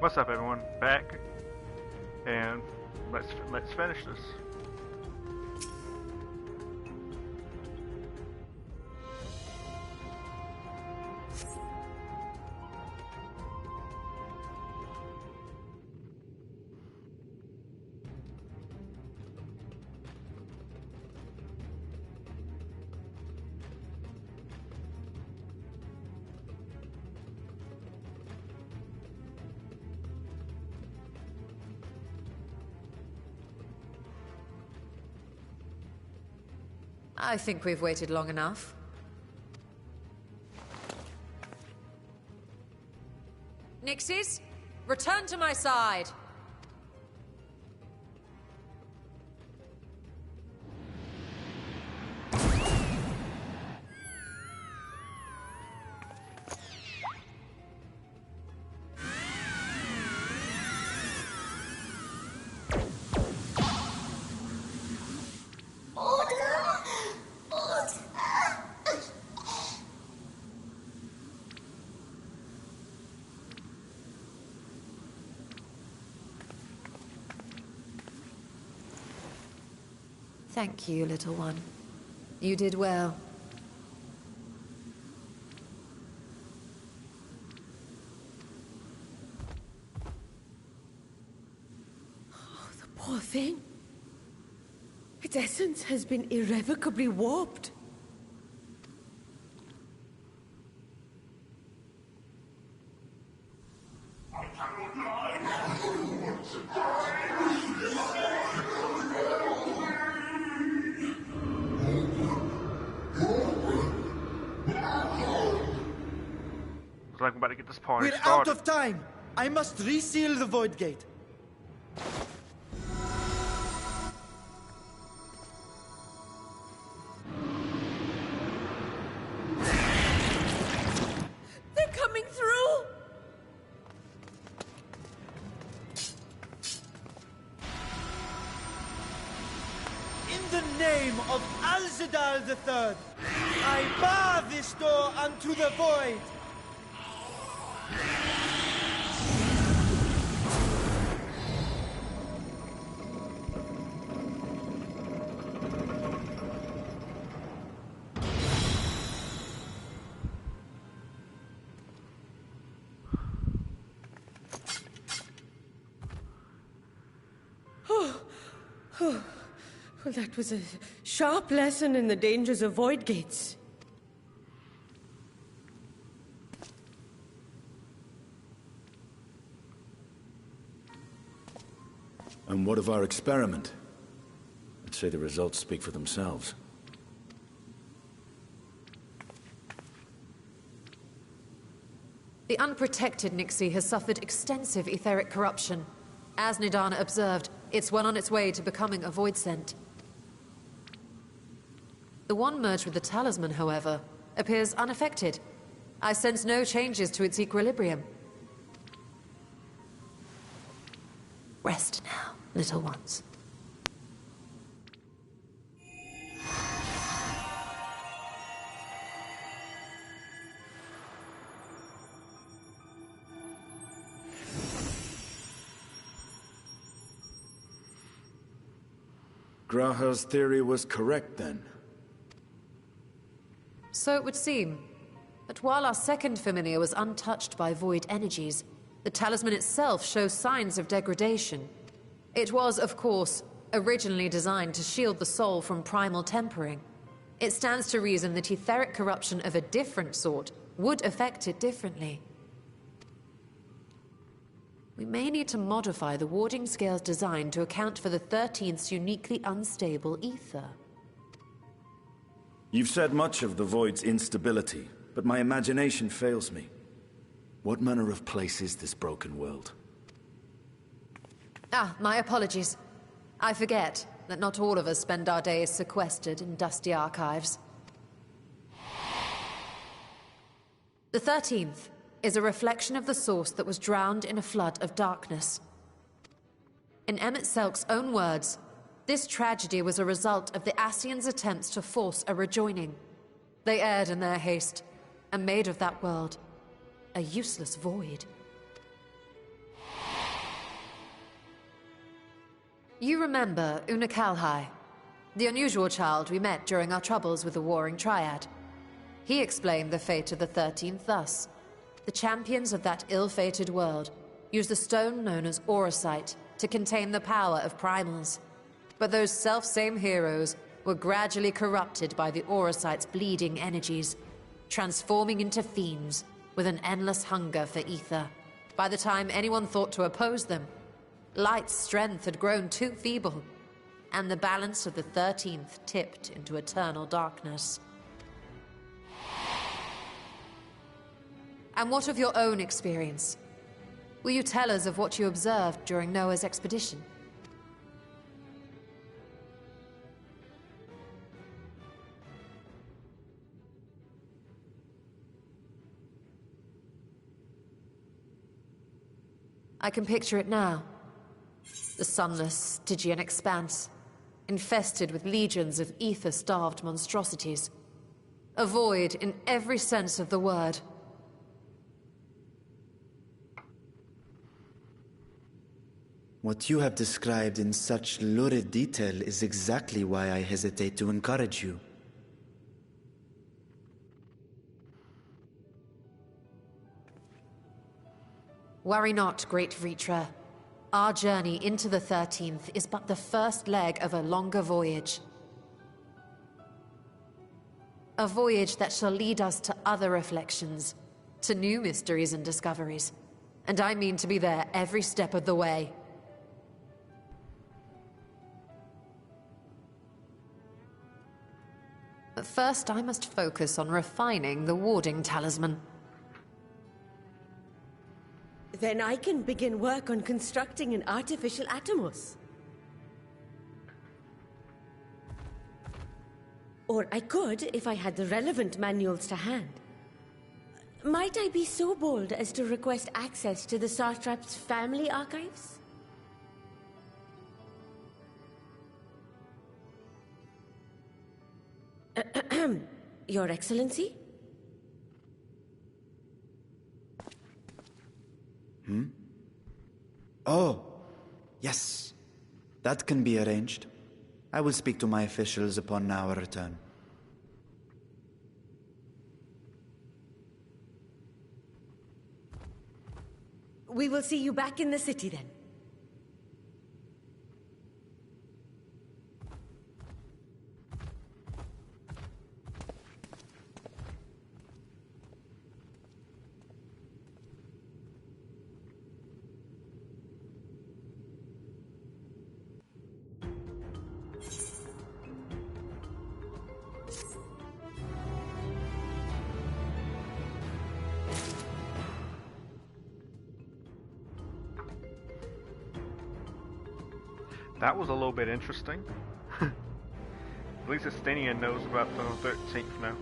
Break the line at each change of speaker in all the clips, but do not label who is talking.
What's up, everyone? Back, and let's finish this.
I think we've waited long enough. Nixies, return to my side! Thank you, little one. You did well.
Oh, the poor thing. Its essence has been irrevocably warped.
Looks like we're about to get this party
We're
started.
out of time! I must reseal the void gate.
They're coming through!
In the name of Alzadal III, I bar this door unto the void!
Well, that was a sharp lesson in the dangers of void gates.
And what of our experiment? I'd say the results speak for themselves.
The unprotected Nixie has suffered extensive etheric corruption. As Nidana observed, it's well on its way to becoming a void scent. The one merged with the talisman, however, appears unaffected. I sense no changes to its equilibrium. Rest now, little ones.
Graha's theory was correct, then.
So it would seem. But while our second familiar was untouched by void energies, the talisman itself shows signs of degradation. It was, of course, originally designed to shield the soul from primal tempering. It stands to reason that etheric corruption of a different sort would affect it differently. We may need to modify the warding scale's design to account for the 13th's uniquely unstable ether.
You've said much of the Void's instability, but my imagination fails me. What manner of place is this broken world?
My apologies. I forget that not all of us spend our days sequestered in dusty archives. The 13th is a reflection of the source that was drowned in a flood of darkness. In Emmett Selk's own words, this tragedy was a result of the Ascians' attempts to force a rejoining. They erred in their haste, and made of that world a useless void. You remember Una Kalhai, the unusual child we met during our troubles with the Warring Triad. He explained the fate of the 13th thus. The champions of that ill-fated world used the stone known as Auracite to contain the power of primals. But those self-same heroes were gradually corrupted by the Auracite's bleeding energies, transforming into fiends with an endless hunger for ether. By the time anyone thought to oppose them, Light's strength had grown too feeble, and the balance of the 13th tipped into eternal darkness. And what of your own experience? Will you tell us of what you observed during Noah's expedition? I can picture it now. The sunless, Stygian expanse, infested with legions of ether-starved monstrosities. A void in every sense of the word.
What you have described in such lurid detail is exactly why I hesitate to encourage you.
Worry not, great Vritra. Our journey into the 13th is but the first leg of a longer voyage. A voyage that shall lead us to other reflections, to new mysteries and discoveries. And I mean to be there every step of the way. But first, I must focus on refining the warding talisman.
Then I can begin work on constructing an artificial Atomos. Or I could, if I had the relevant manuals to hand. Might I be so bold as to request access to the Satrap's family archives? Your Excellency?
Oh, yes. That can be arranged. I will speak to my officials upon our return.
We will see you back in the city then.
That was a little bit interesting. At least Estinian knows about the 13th now.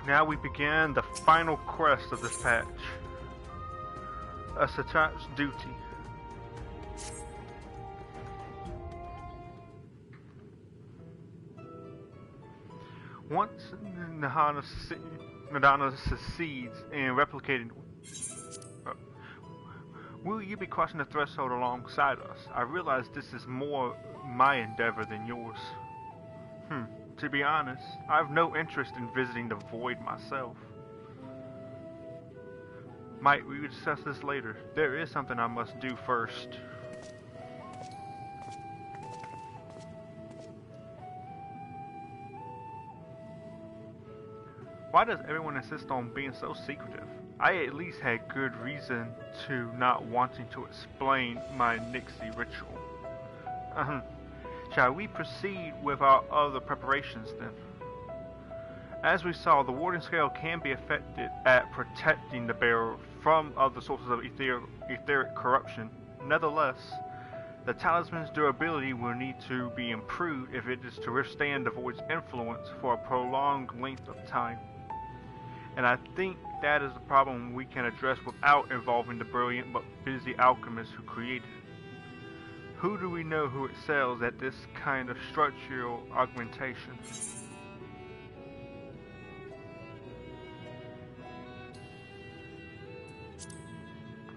Now we begin the final quest of this patch. A Satrap's duty. Once Nadana succeeds in replicating, will you be crossing the threshold alongside us? I realize this is more my endeavor than yours. To be honest, I have no interest in visiting the Void myself. Might we discuss this later? There is something I must do first. Why does everyone insist on being so secretive? I at least had good reason to not wanting to explain my Nixie ritual. Shall we proceed with our other preparations then? As we saw, the warding scale can be effective at protecting the bearer from other sources of etheric corruption. Nevertheless, the talisman's durability will need to be improved if it is to withstand the void's influence for a prolonged length of time. And I think that is a problem we can address without involving the brilliant but busy alchemists who created it. Who do we know who excels at this kind of structural augmentation?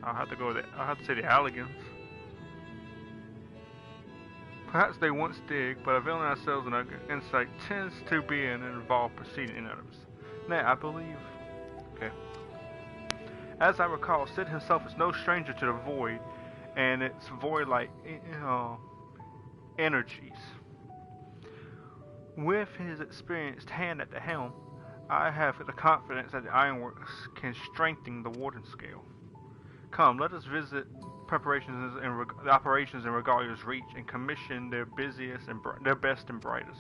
I'll have to say the Alligans. Perhaps they once did, but availing ourselves of insight tends to be and involve preceding innovators. Nay, I believe. Okay. As I recall, Sid himself is no stranger to the void, and its void-like energies. With his experienced hand at the helm, I have the confidence that the ironworks can strengthen the Warden scale. Come, let us visit the operations in Regalia's Reach and commission their busiest and their best and brightest.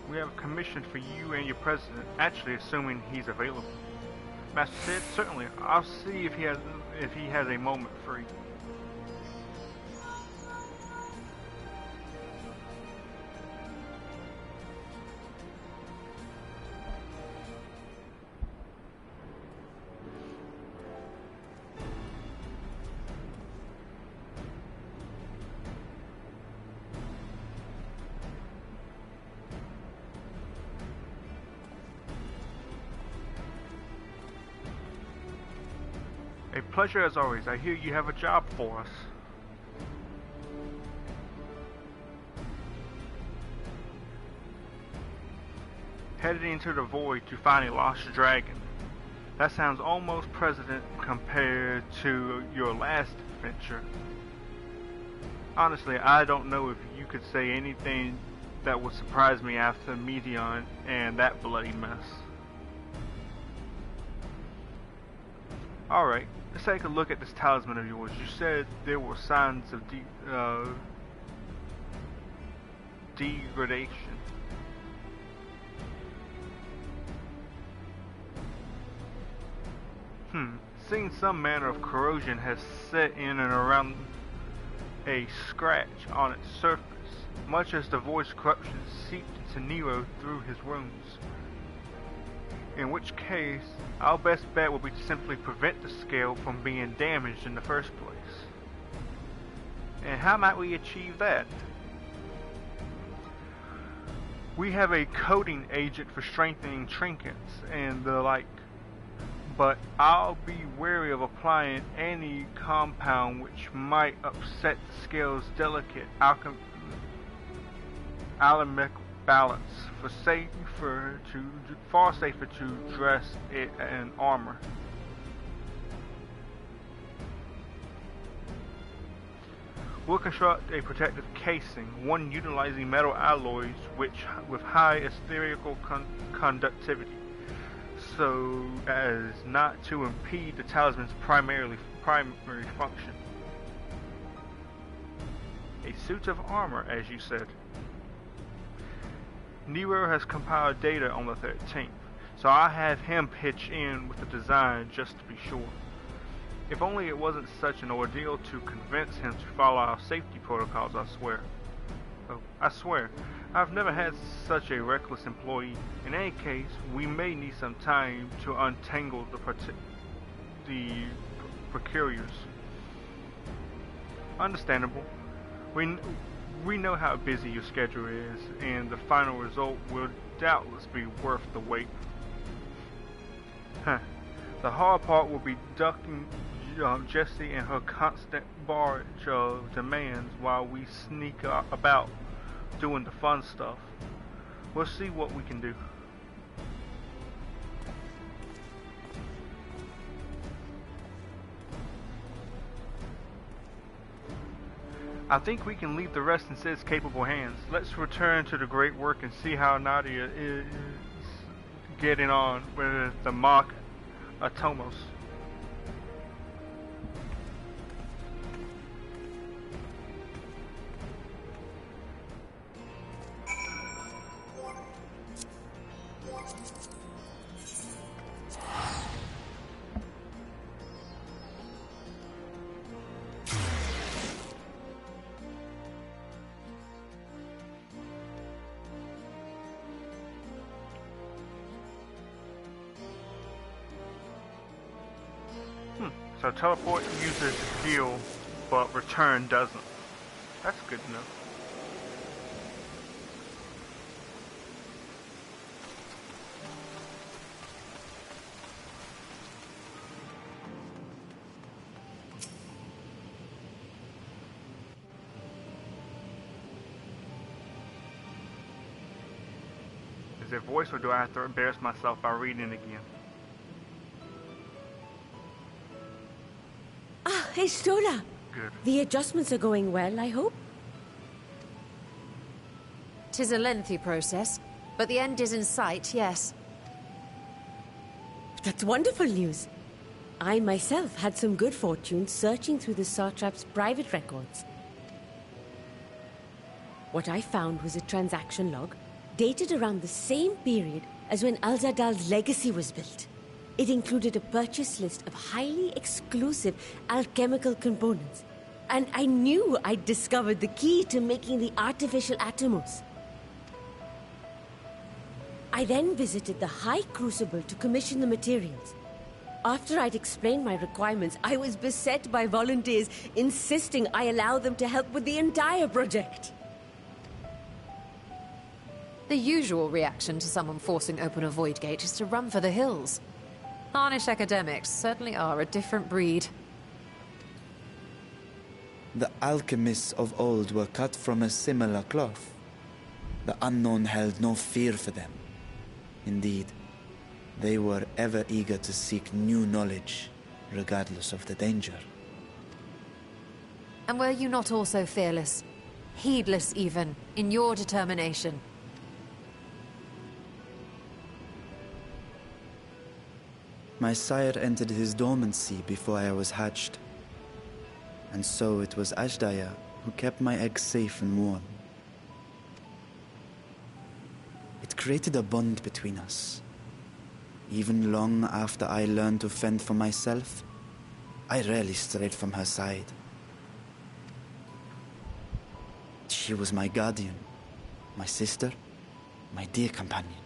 We have a commission for you and your president, actually assuming he's available. Master Sid, certainly. I'll see if he has a moment free. A pleasure as always. I hear you have a job for us. Headed into the void to find a lost dragon. That sounds almost present compared to your last adventure. Honestly, I don't know if you could say anything that would surprise me after Meteon and that bloody mess. Alright, let's take a look at this talisman of yours. You said there were signs of degradation. Seeing some manner of corrosion has set in and around a scratch on its surface, much as the void's corruption seeped into Nero through his wounds. In which case, our best bet will be to simply prevent the scale from being damaged in the first place. And how might we achieve that? We have a coating agent for strengthening trinkets and the like, but I'll be wary of applying any compound which might upset the scale's delicate alchemic balance. Far safer to dress it in armor. We'll construct a protective casing, one utilizing metal alloys with high ethereal conductivity, so as not to impede the talisman's primary function. A suit of armor, as you said. Nero has compiled data on the 13th, so I'll have him pitch in with the design just to be sure. If only it wasn't such an ordeal to convince him to follow our safety protocols, I swear. Oh, I swear, I've never had such a reckless employee. In any case, we may need some time to untangle the procurers. Understandable. We know how busy your schedule is, and the final result will doubtless be worth the wait. The hard part will be ducking Jessie and her constant barrage of demands while we sneak about doing the fun stuff. We'll see what we can do. I think we can leave the rest in Sid's capable hands. Let's return to the great work and see how Nadia is getting on with the mock Atomos. So teleport uses heal, but return doesn't. That's good to know. Is it voice, or do I have to embarrass myself by reading it again?
Hey, Stola.
Good.
The adjustments are going well, I hope?
'Tis a lengthy process, but the end is in sight, yes.
That's wonderful news. I myself had some good fortune searching through the Satrap's private records. What I found was a transaction log dated around the same period as when Al-Zadal's legacy was built. It included a purchase list of highly exclusive alchemical components. And I knew I'd discovered the key to making the artificial Atomos. I then visited the High Crucible to commission the materials. After I'd explained my requirements, I was beset by volunteers insisting I allow them to help with the entire project.
The usual reaction to someone forcing open a void gate is to run for the hills. Harnish academics certainly are a different breed.
The alchemists of old were cut from a similar cloth. The unknown held no fear for them. Indeed, they were ever eager to seek new knowledge, regardless of the danger.
And were you not also fearless, heedless even, in your determination?
My sire entered his dormancy before I was hatched. And so it was Ashdaya who kept my eggs safe and warm. It created a bond between us. Even long after I learned to fend for myself, I rarely strayed from her side. She was my guardian, my sister, my dear companion.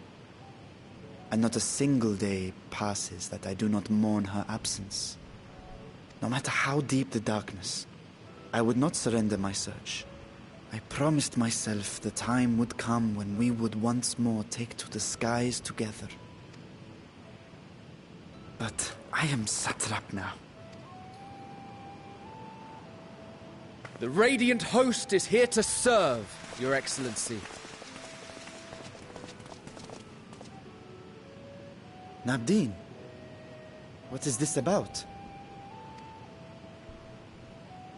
And not a single day passes that I do not mourn her absence. No matter how deep the darkness, I would not surrender my search. I promised myself the time would come when we would once more take to the skies together. But I am satrap now.
The Radiant Host is here to serve, Your Excellency.
Nabdeen, what is this about?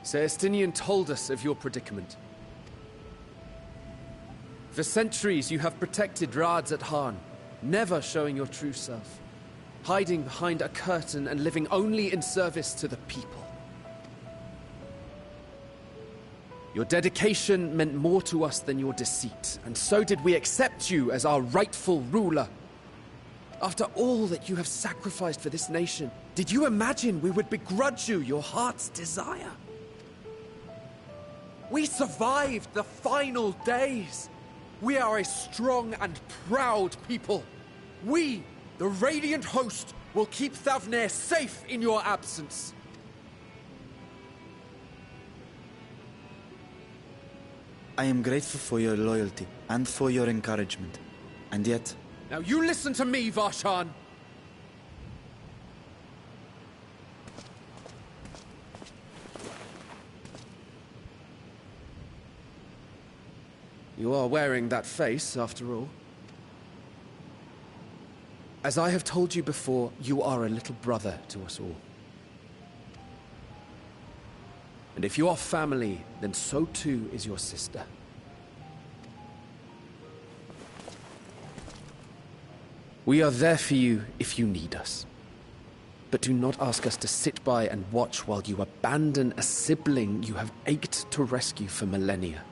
Sir Estinian told us of your predicament. For centuries you have protected Rads at Han, never showing your true self, hiding behind a curtain and living only in service to the people. Your dedication meant more to us than your deceit, and so did we accept you as our rightful ruler. After all that you have sacrificed for this nation, did you imagine we would begrudge you your heart's desire? We survived the final days. We are a strong and proud people. We, the Radiant Host, will keep Thavnair safe in your absence.
I am grateful for your loyalty and for your encouragement. And yet...
Now you listen to me, Varshan. You are wearing that face, after all. As I have told you before, you are a little brother to us all. And if you are family, then so too is your sister. We are there for you if you need us. But do not ask us to sit by and watch while you abandon a sibling you have ached to rescue for millennia.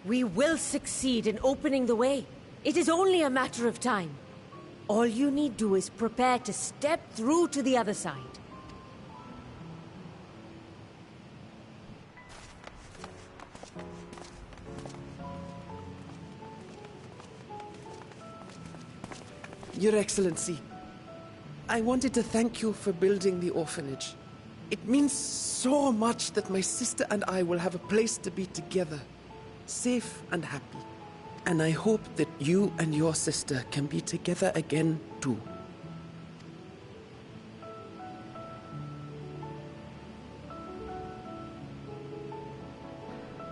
We will succeed in opening the way. It is only a matter of time. All you need do is prepare to step through to the other side.
Your Excellency, I wanted to thank you for building the orphanage. It means so much that my sister and I will have a place to be together, safe and happy. And I hope that you and your sister can be together again, too.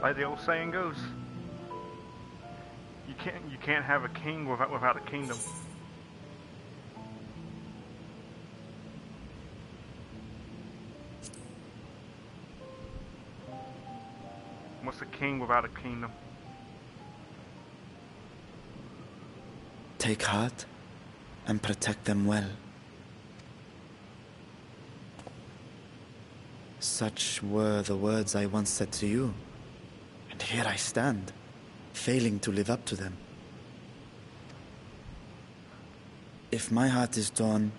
Like the old saying goes, you can't have a king without a kingdom. What's a king without a kingdom?
Take heart and protect them well. Such were the words I once said to you, and here I stand, failing to live up to them. If my heart is torn,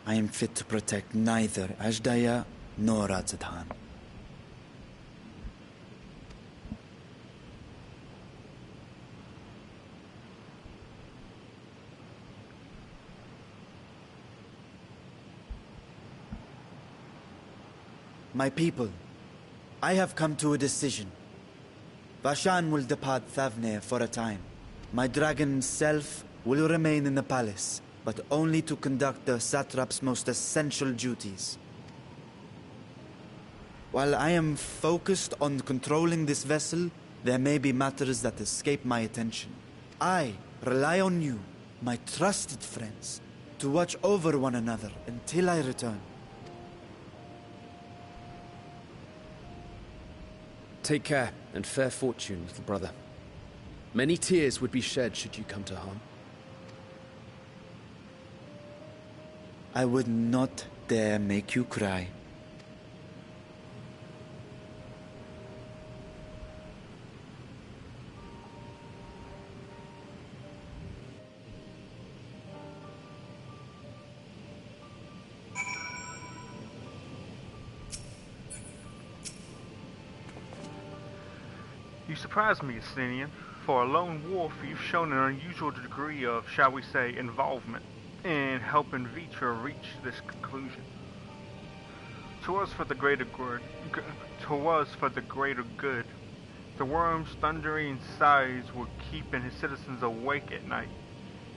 I am fit to protect neither Ajdaya nor Radzadhan. My people, I have come to a decision. Vashan will depart Thavne for a time. My dragon self will remain in the palace, but only to conduct the satrap's most essential duties. While I am focused on controlling this vessel, there may be matters that escape my attention. I rely on you, my trusted friends, to watch over one another until I return.
Take care and fair fortune, little brother. Many tears would be shed should you come to harm.
I would not dare make you cry.
You surprise me, Athenian. For a lone wolf, you've shown an unusual degree of, shall we say, involvement in helping Vitra reach this conclusion. To us for the greater good. The worm's thundering sighs were keeping his citizens awake at night,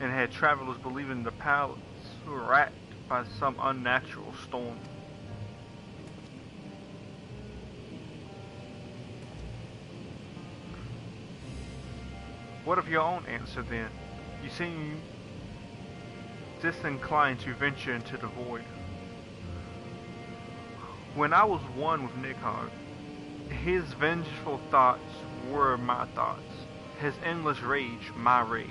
and had travelers believing the palace racked by some unnatural storm. What of your own answer, then? You seem disinclined to venture into the void. When I was one with Nighthawk, his vengeful thoughts were my thoughts, his endless rage my rage,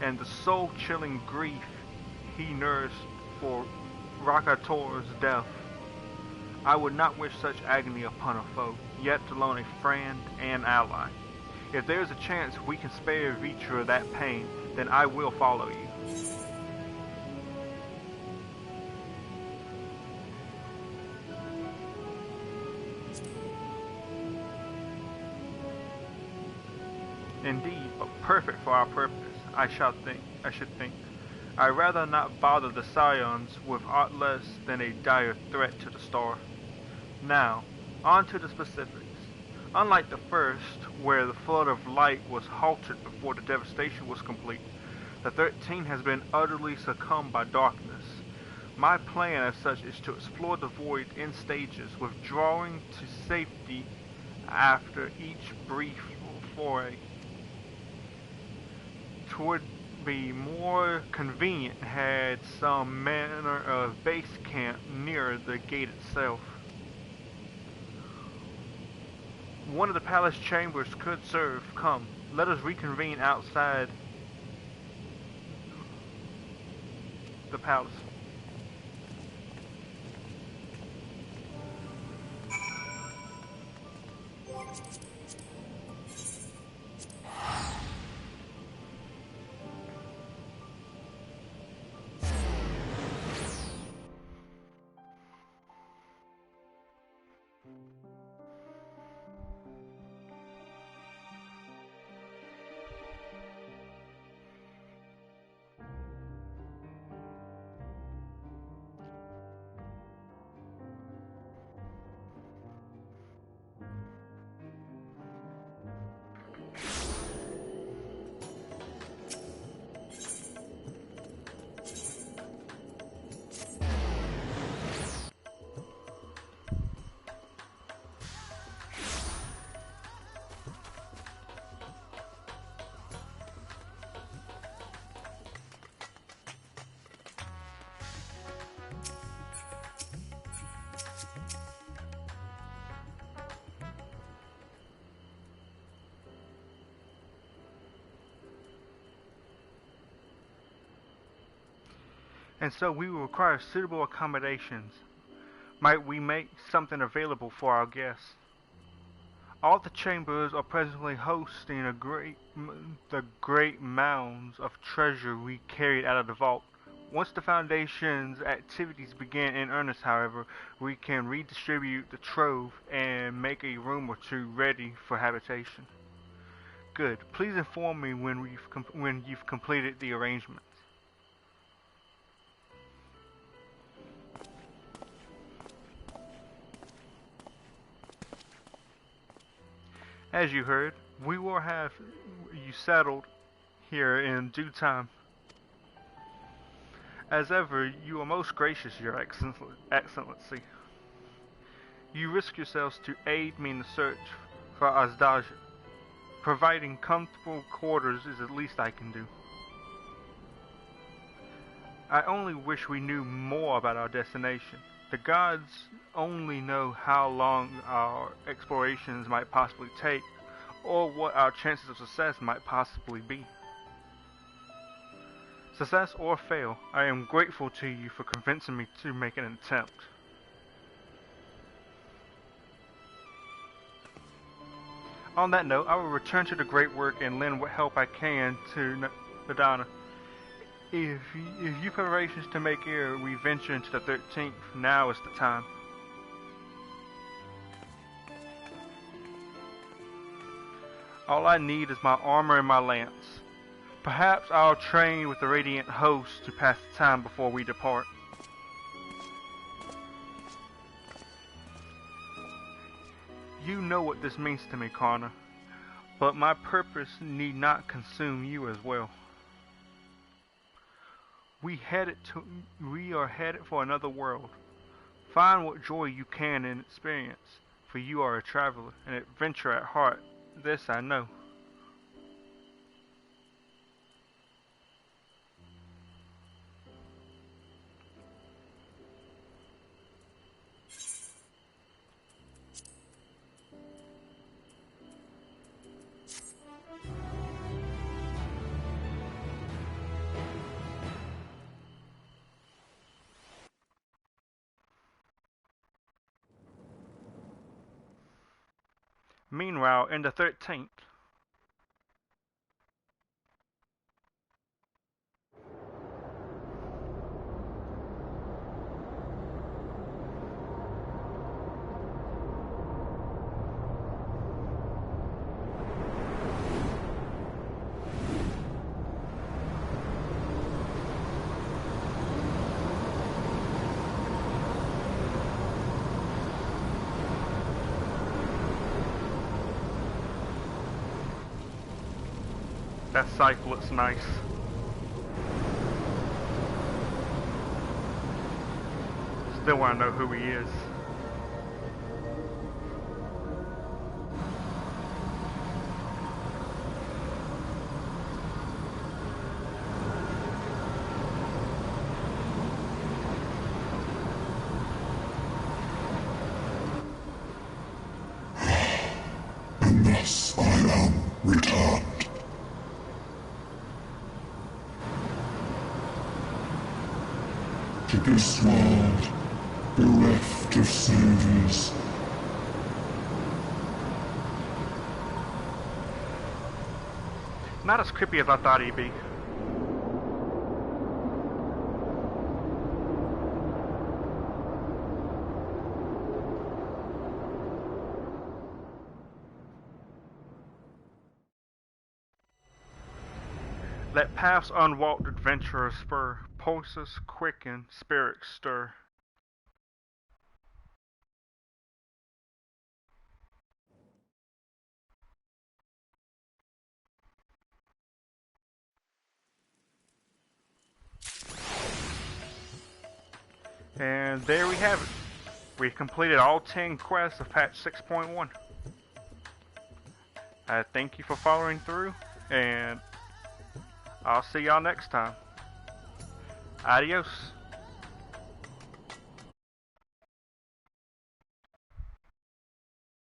and the soul-chilling grief he nursed for Rakator's death. I would not wish such agony upon a foe, yet alone a friend and ally. If there is a chance we can spare Vitra that pain, then I will follow you. Indeed, but perfect for our purpose, I should think. I'd rather not bother the Scions with aught less than a dire threat to the star. Now, on to the specifics. Unlike the first, where the flood of light was halted before the devastation was complete, the 13 has been utterly succumbed by darkness. My plan as such is to explore the void in stages, withdrawing to safety after each brief foray. It would be more convenient had some manner of base camp near the gate itself. One of the palace chambers could serve. Come, let us reconvene outside the palace. And so we will require suitable accommodations. Might we make something available for our guests? All the chambers are presently hosting the great mounds of treasure we carried out of the vault. Once the Foundation's activities begin in earnest, however, we can redistribute the trove and make a room or two ready for habitation. Good. Please inform me when you've completed the arrangements. As you heard, we will have you settled here in due time. As ever, you are most gracious, Your Excellency. You risk yourselves to aid me in the search for Azdaja. Providing comfortable quarters is the least I can do. I only wish we knew more about our destination. The gods only know how long our explorations might possibly take, or what our chances of success might possibly be. Success or fail, I am grateful to you for convincing me to make an attempt. On that note, I will return to the great work and lend what help I can to Nadana. If you preparations to make ere we venture into the 13th, now is the time. All I need is my armor and my lance. Perhaps I'll train with the Radiant Host to pass the time before we depart. You know what this means to me, Connor, but my purpose need not consume you as well. We are headed for another world. Find what joy you can in experience, for you are a traveler, an adventurer at heart. This I know. Meanwhile, in the 13th, that scythe looks nice. still want to know who he is.
And thus I am returned. To this world, bereft of saviors.
Not as creepy as I thought he'd be. Let paths unwalked adventurers spur, pulses quicken, spirits stir. And there we have it. We completed all 10 quests of patch 6.1. I thank you for following through, and I'll see y'all next time. Adios.